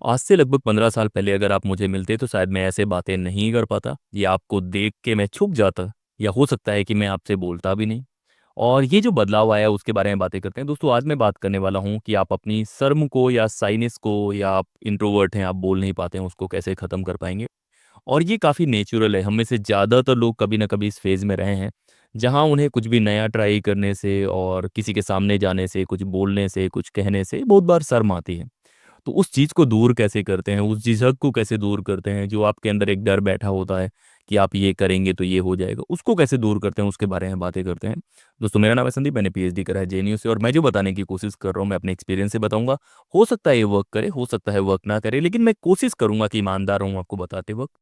आज से लगभग 15 साल पहले अगर आप मुझे मिलते तो शायद मैं ऐसे बातें नहीं कर पाता, या आपको देख के मैं छुप जाता, या हो सकता है कि मैं आपसे बोलता भी नहीं। और ये जो बदलाव आया उसके बारे में बातें करते हैं। दोस्तों, आज मैं बात करने वाला हूँ कि आप अपनी शर्म को या साइनेस को, या आप इंट्रोवर्ट हैं, आप बोल नहीं पाते हैं, उसको कैसे ख़त्म कर पाएंगे। और ये काफ़ी नेचुरल है। हम में से ज़्यादातर लोग कभी ना कभी इस फेज़ में रहे हैं, जहाँ उन्हें कुछ भी नया ट्राई करने से और किसी के सामने जाने से, कुछ बोलने से, कुछ कहने से बहुत बार शर्म आती है। तो उस चीज़ को दूर कैसे करते हैं, उस झिझक को कैसे दूर करते हैं, जो आपके अंदर एक डर बैठा होता है कि आप ये करेंगे तो ये हो जाएगा, उसको कैसे दूर करते हैं, उसके बारे में बातें करते हैं। दोस्तों, मेरा नाम है संदीप, मैंने पीएचडी करा है जेएनयू से, और मैं जो बताने की कोशिश कर रहा हूँ, मैं अपने एक्सपीरियंस से बताऊँगा। हो सकता है ये वर्क करे, हो सकता है वर्क ना करे, लेकिन मैं कोशिश करूँगा कि ईमानदार रहूँ आपको बताते वक़्त।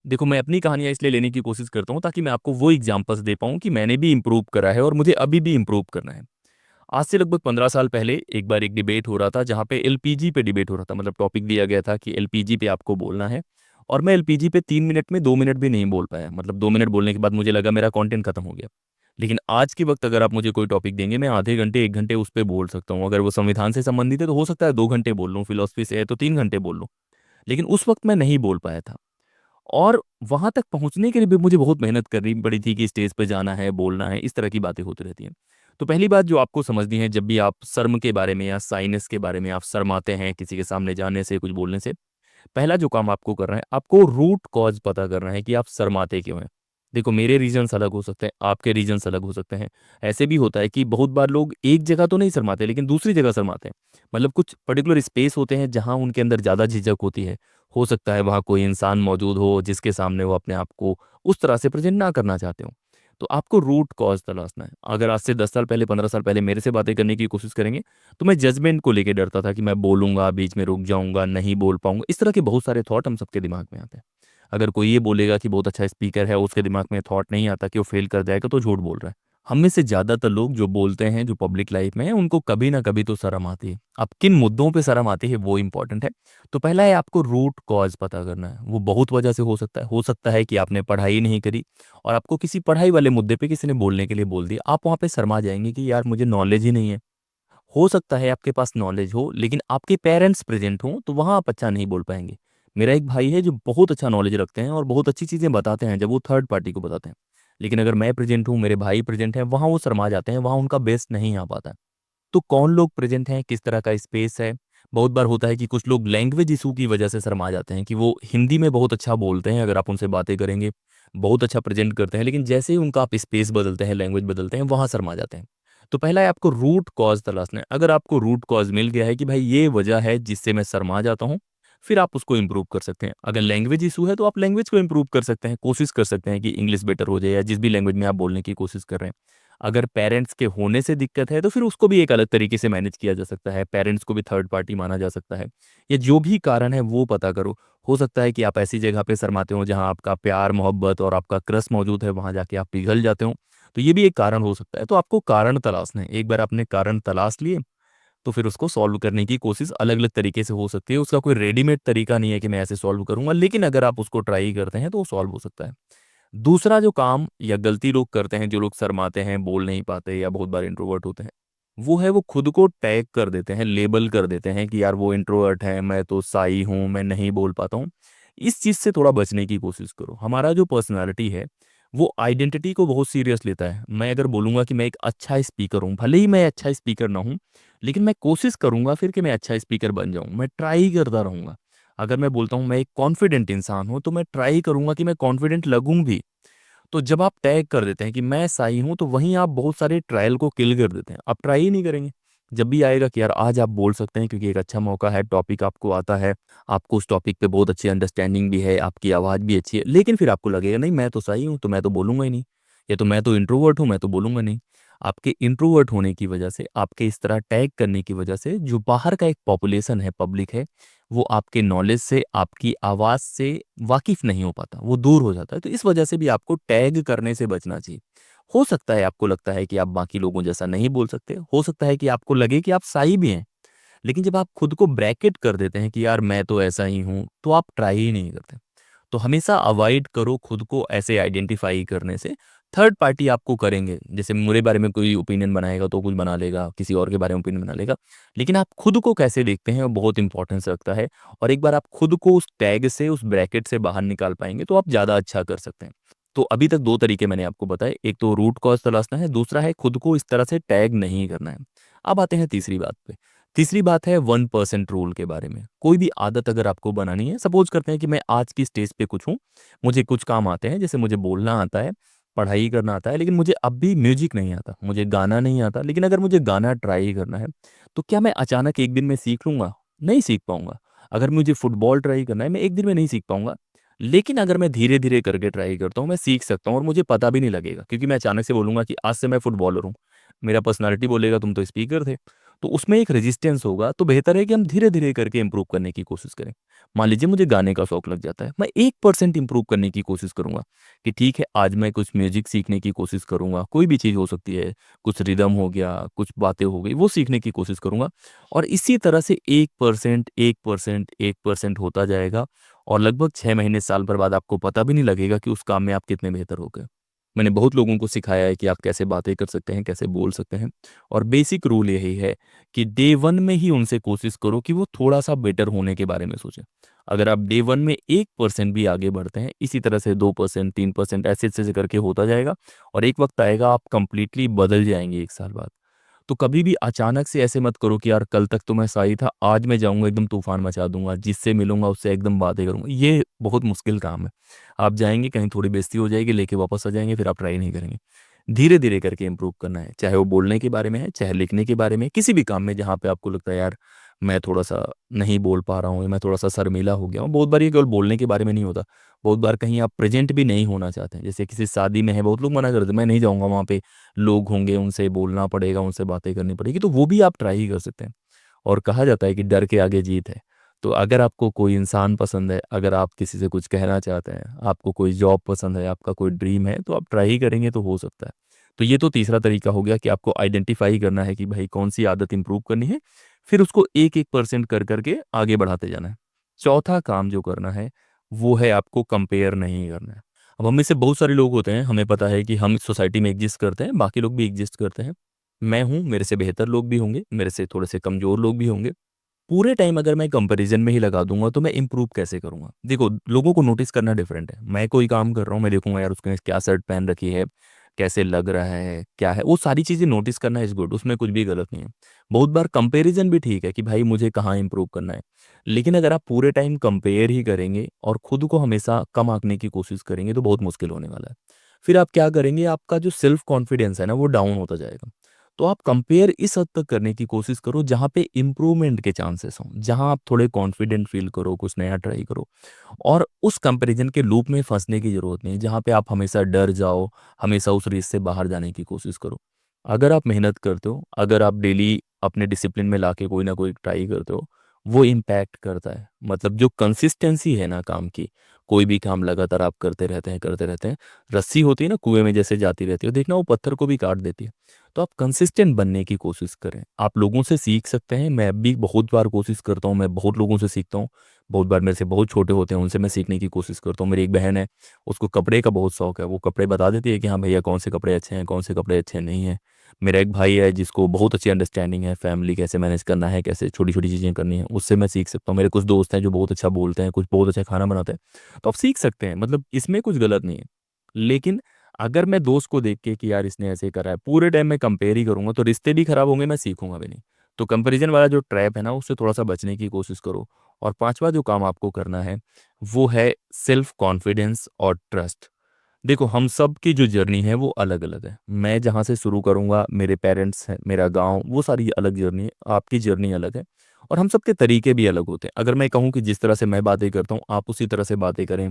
देखो, मैं अपनी कहानियाँ इसलिए लेने की कोशिश करता हूँ ताकि मैं आपको वो एग्ज़ाम्पल्स दे पाऊँ कि मैंने भी इम्प्रूव करा है और मुझे अभी भी इम्प्रूव करना है। आज से लगभग 15 साल पहले एक बार एक डिबेट हो रहा था, जहाँ पे एलपीजी पे डिबेट हो रहा था। मतलब टॉपिक दिया गया था कि एलपीजी पे आपको बोलना है, और मैं एलपीजी पे 3 मिनट में 2 मिनट भी नहीं बोल पाया। मतलब 2 मिनट बोलने के बाद मुझे लगा मेरा कंटेंट खत्म हो गया। लेकिन आज के वक़्त अगर आप मुझे कोई टॉपिक देंगे, मैं आधे घंटे, 1 घंटे उस पे बोल सकता हूँ। अगर वो संविधान से संबंधित है तो हो सकता है 2 घंटे बोल लूँ, फिलॉसफी से है तो 3 घंटे बोल लूँ। लेकिन उस वक़्त मैं नहीं बोल पाया था। और वहाँ तक पहुँचने के लिए भी मुझे बहुत मेहनत करनी पड़ी थी कि स्टेज पे जाना है, बोलना है, इस तरह की बातें होती रहती हैं। तो पहली बात जो आपको समझनी है, जब भी आप शर्म के बारे में या साइनेस के बारे में आप शर्माते हैं किसी के सामने जाने से, कुछ बोलने से, पहला जो काम आपको करना है, आपको रूट कॉज़ पता करना है कि आप शर्माते क्यों हैं। देखो, मेरे रीज़न्स अलग हो सकते हैं, आपके रीज़न्स अलग हो सकते हैं। ऐसे भी होता है कि बहुत बार लोग एक जगह तो नहीं शर्माते, लेकिन दूसरी जगह शर्माते हैं। मतलब कुछ पर्टिकुलर स्पेस होते हैं जहाँ उनके अंदर ज़्यादा झिझक होती है। हो सकता है वहाँ कोई इंसान मौजूद हो जिसके सामने वो अपने आप को उस तरह से प्रेज़ेंट ना करना चाहते हों। तो आपको रूट कॉज़ तलाशना है। अगर आज से 10 साल पहले, 15 साल पहले मेरे से बातें करने की कोशिश करेंगे, तो मैं जजमेंट को लेके डरता था कि मैं बोलूँगा, बीच में रुक जाऊँगा, नहीं बोल पाऊँगा। इस तरह के बहुत सारे थॉट हम सबके दिमाग में आते हैं। अगर कोई ये बोलेगा कि बहुत अच्छा स्पीकर है, उसके दिमाग में थॉट नहीं आता कि वो फेल कर जाएगा, तो झूठ बोल रहा है। हम में से ज़्यादातर लोग जो बोलते हैं, जो पब्लिक लाइफ में हैं, उनको कभी ना कभी तो शर्म आती है। अब किन मुद्दों पे शर्म आती है, वो इम्पोर्टेंट है। तो पहला है, आपको रूट कॉज़ पता करना है। वो बहुत वजह से हो सकता है। हो सकता है कि आपने पढ़ाई नहीं करी और आपको किसी पढ़ाई वाले मुद्दे पे किसी ने बोलने के लिए बोल दिया। आप वहाँ पे शर्मा जाएँगे कि यार मुझे नॉलेज ही नहीं है। हो सकता है आपके पास नॉलेज हो, लेकिन आपके पेरेंट्स प्रेज़ेंट हों, तो वहाँ आप अच्छा नहीं बोल पाएँगे। मेरा एक भाई है जो बहुत अच्छा नॉलेज रखते हैं और बहुत अच्छी चीज़ें बताते हैं जब वो थर्ड पार्टी को बताते हैं। लेकिन अगर मैं प्रेज़ेंट हूँ, मेरे भाई प्रेज़ेंट हैं, वहाँ वो शर्मा जाते हैं, वहाँ उनका बेस्ट नहीं आ पाता। तो कौन लोग प्रेज़ेंट हैं, किस तरह का स्पेस है। बहुत बार होता है कि कुछ लोग लैंग्वेज इश्यू की वजह से शर्मा जाते हैं कि वो हिंदी में बहुत अच्छा बोलते हैं, अगर आप उनसे बातें करेंगे, बहुत अच्छा प्रेज़ेंट करते हैं, लेकिन जैसे ही उनका आप स्पेस बदलते हैं, लैंग्वेज बदलते हैं, वहाँ शर्मा जाते हैं। तो पहला है, आपको रूट कॉज़ तलाशना है। अगर आपको रूट कॉज़ मिल गया है कि भाई ये वजह है जिससे मैं शर्मा जाता हूँ, फिर आप उसको इम्प्रूव कर सकते हैं। अगर लैंग्वेज इश्यू है तो आप लैंग्वेज को इम्प्रूव कर सकते हैं, कोशिश कर सकते हैं कि इंग्लिश बेटर हो जाए, या जिस भी लैंग्वेज में आप बोलने की कोशिश कर रहे हैं। अगर पेरेंट्स के होने से दिक्कत है, तो फिर उसको भी एक अलग तरीके से मैनेज किया जा सकता है। पेरेंट्स को भी थर्ड पार्टी माना जा सकता है, या जो भी कारण है वो पता करो। हो सकता है कि आप ऐसी जगह पे शर्माते हो जहाँ आपका प्यार, मोहब्बत और आपका क्रश मौजूद है, वहाँ जाके आप पिघल जाते हो। तो ये भी एक कारण हो सकता है। तो आपको कारण तलाशना है। एक बार आपने कारण तलाश लिए, तो फिर उसको सॉल्व करने की कोशिश अलग-अलग तरीके से हो सकती है। उसका कोई रेडीमेड तरीका नहीं है कि मैं ऐसे सॉल्व करूँगा, लेकिन अगर आप उसको ट्राई करते हैं तो वो सॉल्व हो सकता है। दूसरा जो काम या गलती लोग करते हैं, जो लोग शर्माते हैं, बोल नहीं पाते या बहुत बार इंट्रोवर्ट होते हैं, वो है वो खुद को टैग कर देते हैं, लेबल कर देते हैं कि यार वो इंट्रोवर्ट है, मैं तो शाई हूँ, मैं नहीं बोल पाता हूँ। इस चीज़ से थोड़ा बचने की कोशिश करो। हमारा जो पर्सनैलिटी है, वो आइडेंटिटी को बहुत सीरियस लेता है। मैं अगर बोलूँगा कि मैं एक अच्छा स्पीकर हूँ, भले ही मैं अच्छा स्पीकर ना हूँ, लेकिन मैं कोशिश करूँगा फिर कि मैं अच्छा स्पीकर बन जाऊँ, मैं ट्राई करता रहूँगा। अगर मैं बोलता हूँ मैं एक कॉन्फिडेंट इंसान हूँ, तो मैं ट्राई करूँगा कि मैं कॉन्फिडेंट लगूँ भी। तो जब आप टैग कर देते हैं कि मैं साई हूँ, तो वहीं आप बहुत सारे ट्रायल को किल कर देते हैं। आप ट्राई ही नहीं करेंगे। जब भी आएगा कि यार आज आप बोल सकते हैं क्योंकि एक अच्छा मौका है, टॉपिक आपको आता है, आपको उस टॉपिक पे बहुत अच्छी अंडरस्टैंडिंग भी है, आपकी आवाज़ भी अच्छी है, लेकिन फिर आपको लगेगा नहीं मैं तो सही हूँ, तो मैं तो बोलूँगा ही नहीं, या तो मैं तो इंट्रोवर्ट हूँ, मैं तो बोलूँगा नहीं। आपके इंट्रोवर्ट होने की वजह से, आपके इस तरह टैग करने की वजह से जो बाहर का एक पॉपुलेशन है, पब्लिक है, वो आपके नॉलेज से, आपकी आवाज़ से वाकिफ़ नहीं हो पाता, वो दूर हो जाता है। तो इस वजह से भी आपको टैग करने से बचना चाहिए। हो सकता है आपको लगता है कि आप बाकी लोगों जैसा नहीं बोल सकते, हो सकता है कि आपको लगे कि आप सही भी हैं, लेकिन जब आप खुद को ब्रैकेट कर देते हैं कि यार मैं तो ऐसा ही हूँ, तो आप ट्राई ही नहीं करते। तो हमेशा अवॉइड करो खुद को ऐसे आइडेंटिफाई करने से। थर्ड पार्टी आपको करेंगे, जैसे मेरे बारे में कोई ओपिनियन बनाएगा तो कुछ बना लेगा, किसी और के बारे में ओपिनियन बना लेगा, लेकिन आप खुद को कैसे देखते हैं वो बहुत इंपॉर्टेंस रखता है। और एक बार आप खुद को उस टैग से, उस ब्रैकेट से बाहर निकाल पाएंगे तो आप ज़्यादा अच्छा कर सकते हैं। तो अभी तक दो तरीके मैंने आपको बताए, एक तो रूट कॉज तलाशना है, दूसरा है खुद को इस तरह से टैग नहीं करना है। अब आते हैं तीसरी बात पे। तीसरी बात है 1% रूल के बारे में। कोई भी आदत अगर आपको बनानी है, सपोज करते हैं कि मैं आज की स्टेज पे कुछ हूँ, मुझे कुछ काम आते हैं, जैसे मुझे बोलना आता है, पढ़ाई करना आता है, लेकिन मुझे अब भी म्यूजिक नहीं आता, मुझे गाना नहीं आता। लेकिन अगर मुझे गाना ट्राई करना है तो क्या मैं अचानक एक दिन में सीख लूंगा? नहीं सीख पाऊंगा। अगर मुझे फुटबॉल ट्राई करना है, मैं एक दिन में नहीं सीख पाऊंगा। लेकिन अगर मैं धीरे धीरे करके ट्राई करता हूँ, मैं सीख सकता हूँ और मुझे पता भी नहीं लगेगा, क्योंकि मैं अचानक से बोलूंगा कि आज से मैं फुटबॉलर हूँ, मेरा पर्सनालिटी बोलेगा तुम तो स्पीकर थे, तो उसमें एक रेजिस्टेंस होगा। तो बेहतर है कि हम धीरे धीरे करके इंप्रूव करने की कोशिश करें। मान लीजिए मुझे गाने का शौक लग जाता है, मैं 1% इंप्रूव करने की कोशिश करूंगा कि ठीक है आज मैं कुछ म्यूजिक सीखने की कोशिश करूंगा, कोई भी चीज़ हो सकती है, कुछ रिदम हो गया, कुछ बातें हो गई, वो सीखने की कोशिश करूंगा। और इसी तरह से 1% 1% 1% होता जाएगा, और लगभग 6 महीने साल भर बाद आपको पता भी नहीं लगेगा कि उस काम में आप कितने बेहतर हो गए। मैंने बहुत लोगों को सिखाया है कि आप कैसे बातें कर सकते हैं, कैसे बोल सकते हैं। और बेसिक रूल यही है कि डे वन में ही उनसे कोशिश करो कि वो थोड़ा सा बेटर होने के बारे में सोचें। अगर आप डे वन में 1% भी आगे बढ़ते हैं, इसी तरह से 2% 3% ऐसे ऐसे करके होता जाएगा, और एक वक्त आएगा आप कंप्लीटली बदल जाएंगे 1 साल बाद। तो कभी भी अचानक से ऐसे मत करो कि यार कल तक तो मैं सही था, आज मैं जाऊंगा एकदम तूफान मचा दूंगा, जिससे मिलूंगा उससे एकदम बातें करूंगा। ये बहुत मुश्किल काम है। आप जाएंगे कहीं, थोड़ी बेइज्जती हो जाएगी, लेके वापस आ जाएंगे, फिर आप ट्राई नहीं करेंगे। धीरे धीरे करके इंप्रूव करना है, चाहे वो बोलने के बारे में है, चाहे लिखने के बारे में, किसी भी काम में जहाँ पे आपको लगता है यार मैं थोड़ा सा नहीं बोल पा रहा हूँ, या मैं थोड़ा सा शर्मीला हो गया हूँ। बहुत बार ये केवल बोलने के बारे में नहीं होता, बहुत बार कहीं आप प्रेजेंट भी नहीं होना चाहते हैं, जैसे किसी शादी में है, बहुत लोग मना करते हैं मैं नहीं जाऊँगा वहाँ पे, लोग होंगे, उनसे बोलना पड़ेगा, उनसे बातें करनी पड़ेगी, तो वो भी आप ट्राई ही कर सकते हैं। और कहा जाता है कि डर के आगे जीत है। तो अगर आपको कोई इंसान पसंद है, अगर आप किसी से कुछ कहना चाहते हैं, आपको कोई जॉब पसंद है, आपका कोई ड्रीम है, तो आप ट्राई ही करेंगे तो हो सकता है। तो ये तो तीसरा तरीका हो गया कि आपको आइडेंटिफाई करना है कि भाई कौन सी आदत इंप्रूव करनी है, फिर उसको 1-1% कर करके आगे बढ़ाते जाना है। चौथा काम जो करना है वो है आपको कंपेयर नहीं करना है। अब हम में से बहुत सारे लोग होते हैं, हमें पता है कि हम सोसाइटी में एग्जिस्ट करते हैं, बाकी लोग भी एग्जिस्ट करते हैं। मैं हूँ, मेरे से बेहतर लोग भी होंगे, मेरे से थोड़े से कमज़ोर लोग भी होंगे। पूरे टाइम अगर मैं कंपैरिजन में ही लगा दूंगा तो मैं इंप्रूव कैसे करूंगा? देखो, लोगों को नोटिस करना डिफरेंट है। मैं कोई काम कर रहा हूँ, मैं देखूंगा यार उसने क्या शर्ट पहन रखी है, कैसे लग रहा है, क्या है, वो सारी चीज़ें नोटिस करना इज गुड, उसमें कुछ भी गलत नहीं है। बहुत बार कंपैरिजन भी ठीक है कि भाई मुझे कहाँ इंप्रूव करना है। लेकिन अगर आप पूरे टाइम कंपेयर ही करेंगे और खुद को हमेशा कम आंकने की कोशिश करेंगे तो बहुत मुश्किल होने वाला है। फिर आप क्या करेंगे, आपका जो सेल्फ कॉन्फिडेंस है ना वो डाउन होता जाएगा। तो आप कंपेयर इस हद तक करने की कोशिश करो जहाँ पे इम्प्रूवमेंट के चांसेस हों, जहाँ आप थोड़े कॉन्फिडेंट फील करो, कुछ नया ट्राई करो। और उस कंपैरिजन के लूप में फंसने की ज़रूरत नहीं है जहाँ पे आप हमेशा डर जाओ, हमेशा उस रेस से बाहर जाने की कोशिश करो। अगर आप मेहनत करते हो, अगर आप डेली अपने डिसिप्लिन में लाके कोई ना कोई ट्राई करते हो, वो इम्पैक्ट करता है। मतलब जो कंसिस्टेंसी है ना काम की, कोई भी काम लगातार आप करते रहते हैं, रस्सी होती है ना कुएं में जैसे जाती रहती है, देखना वो पत्थर को भी काट देती है। तो आप कंसिस्टेंट बनने की कोशिश करें। आप लोगों से सीख सकते हैं, मैं भी बहुत बार कोशिश करता हूँ, मैं बहुत लोगों से सीखता हूँ। बहुत बार मेरे से बहुत छोटे होते हैं, उनसे मैं सीखने की कोशिश करता हूँ। मेरी एक बहन है, उसको कपड़े का बहुत शौक है, वो कपड़े बता देती है कि हाँ भैया कौन से कपड़े अच्छे हैं, कौन से कपड़े अच्छे नहीं हैं। मेरा एक भाई है जिसको बहुत अच्छी अंडरस्टैंडिंग है, फैमिली कैसे मैनेज करना है, कैसे छोटी छोटी चीज़ें करनी है, उससे मैं सीख सकता हूँ। मेरे कुछ दोस्त हैं जो बहुत अच्छा बोलते हैं, कुछ बहुत अच्छा खाना बनाते हैं, तो आप सीख सकते हैं, मतलब इसमें कुछ गलत नहीं है। लेकिन अगर मैं दोस्त को देख के कि यार इसने ऐसे करा है, पूरे टाइम मैं कंपेयर ही करूंगा तो रिश्ते भी खराब होंगे, मैं सीखूंगा भी नहीं। तो कंपैरिजन वाला जो ट्रैप है ना उससे थोड़ा सा बचने की कोशिश करो। और पांचवा जो काम आपको करना है वो है सेल्फ कॉन्फिडेंस और ट्रस्ट। देखो, हम सब की जो जर्नी है वो अलग अलग है। मैं जहाँ से शुरू करूँगा, मेरे पेरेंट्स हैं, मेरा गांव, वो सारी अलग जर्नी है, आपकी जर्नी अलग है। और हम सबके तरीके भी अलग होते हैं। अगर मैं कहूँ कि जिस तरह से मैं बातें करता हूँ आप उसी तरह से बातें करें,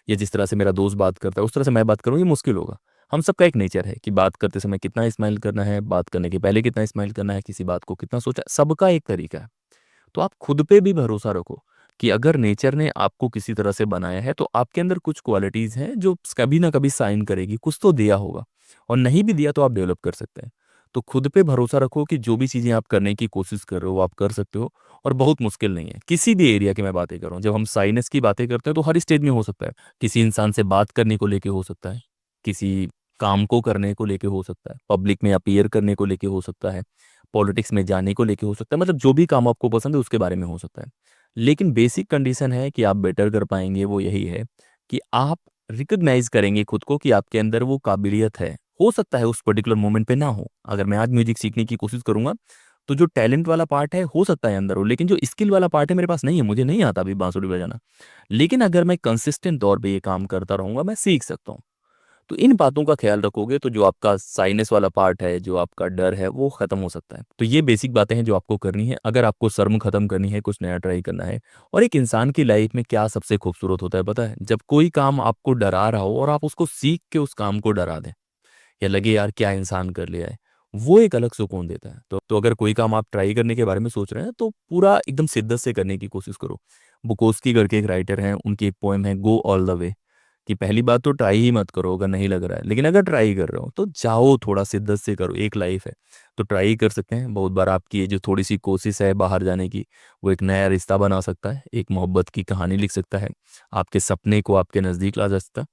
या जिस तरह से मेरा दोस्त बात करता है उस तरह से मैं बात करूँ, ये मुश्किल होगा। हम सबका एक नेचर है कि बात करते समय कितना स्माइल करना है, बात करने के पहले कितना स्माइल करना है, किसी बात को कितना सोचा, सबका एक तरीका है। तो आप खुद पे भी भरोसा रखो कि अगर नेचर ने आपको किसी तरह से बनाया है तो आपके अंदर कुछ क्वालिटीज़ हैं जो कभी ना कभी साइन करेगी, कुछ तो दिया होगा, और नहीं भी दिया तो आप डेवलप कर सकते हैं। तो खुद पे भरोसा रखो कि जो भी चीज़ें आप करने की कोशिश कर रहे हो वो आप कर सकते हो, और बहुत मुश्किल नहीं है। किसी भी एरिया की मैं बातें कर रहा हूँ, जब हम साइनेस की बातें करते हैं तो हर स्टेज में हो सकता है। किसी इंसान से बात करने को लेके हो सकता है, किसी काम को करने को लेके हो सकता है, पब्लिक में अपीयर करने को लेके हो सकता है, पॉलिटिक्स में जाने को लेके हो सकता है, मतलब जो भी काम आपको पसंद है उसके बारे में हो सकता है। लेकिन बेसिक कंडीशन है कि आप बेटर कर पाएंगे वो यही है कि आप रिकग्नाइज करेंगे खुद को कि आपके अंदर वो काबिलियत है। हो सकता है उस पर्टिकुलर मोमेंट पे ना हो। अगर मैं आज म्यूजिक सीखने की कोशिश करूंगा तो जो टैलेंट वाला पार्ट है हो सकता है अंदर हो, लेकिन जो स्किल वाला पार्ट है मेरे पास नहीं है, मुझे नहीं आता अभी बांसुरी बजाना। लेकिन अगर मैं कंसिस्टेंट तौर पे ये काम करता रहूंगा मैं सीख सकता हूँ। तो इन बातों का ख्याल रखोगे तो जो आपका साइनस वाला पार्ट है, जो आपका डर है, वो खत्म हो सकता है। तो ये बेसिक बातें हैं जो आपको करनी है अगर आपको शर्म खत्म करनी है, कुछ नया ट्राई करना है। और एक इंसान की लाइफ में क्या सबसे खूबसूरत होता है पता है? जब कोई काम आपको डरा रहा हो और आप उसको सीख के उस काम को डरा दें, या लगे यार क्या इंसान कर लिया है, वो एक अलग सुकून देता है। तो अगर कोई काम आप ट्राई करने के बारे में सोच रहे हैं तो पूरा एकदम शिद्दत से करने की कोशिश करो। बुकोस्की करके एक राइटर हैं, उनकी एक पोएम है गो ऑल द वे, कि पहली बात तो ट्राई ही मत करो अगर नहीं लग रहा है, लेकिन अगर ट्राई कर रहे हो तो जाओ, थोड़ा शिद्दत से करो, एक लाइफ है। तो ट्राई कर सकते हैं। बहुत बार आपकी ये जो थोड़ी सी कोशिश है बाहर जाने की, वो एक नया रिश्ता बना सकता है, एक मोहब्बत की कहानी लिख सकता है, आपके सपने को आपके नज़दीक ला जा सकता है।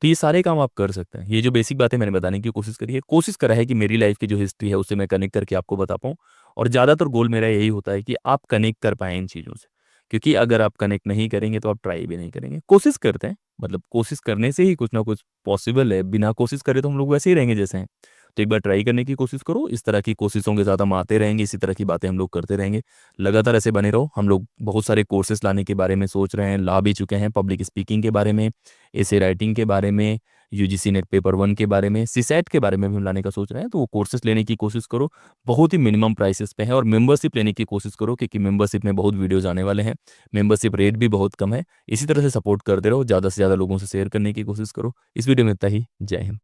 तो ये सारे काम आप कर सकते हैं। ये जो बेसिक बातें मैंने बताने की कोशिश करी है, कोशिश करा है कि मेरी लाइफ की जो हिस्ट्री है उससे मैं कनेक्ट करके आपको बता पाऊँ। और ज़्यादातर गोल मेरा यही होता है कि आप कनेक्ट कर पाएँ इन चीज़ों से, क्योंकि अगर आप कनेक्ट नहीं करेंगे तो आप ट्राई भी नहीं करेंगे। कोशिश करते हैं, मतलब कोशिश करने से ही कुछ ना कुछ पॉसिबल है, बिना कोशिश करे तो हम लोग वैसे ही रहेंगे जैसे हैं। तो एक बार ट्राई करने की कोशिश करो, इस तरह की कोशिशों के साथ हम आते रहेंगे, इसी तरह की बातें हम लोग करते रहेंगे। लगातार ऐसे बने रहो। हम लोग बहुत सारे कोर्सेज लाने के बारे में सोच रहे हैं, ला भी चुके हैं, पब्लिक स्पीकिंग के बारे में, एसे राइटिंग के बारे में, यूजीसी नेट पेपर 1 के बारे में, सीसैट के बारे में भी हम लाने का सोच रहे हैं। तो वो कोर्सेज लेने की कोशिश करो, बहुत ही मिनिमम प्राइसेस पे है। और मेंबरशिप लेने की कोशिश करो, क्योंकि मेंबरशिप में बहुत वीडियोज़ आने वाले हैं, मेंबरशिप रेट भी बहुत कम है। इसी तरह से सपोर्ट करते रहो, ज़्यादा से ज़्यादा लोगों से शेयर करने की कोशिश करो। इस वीडियो में इतना ही। जय हिंद।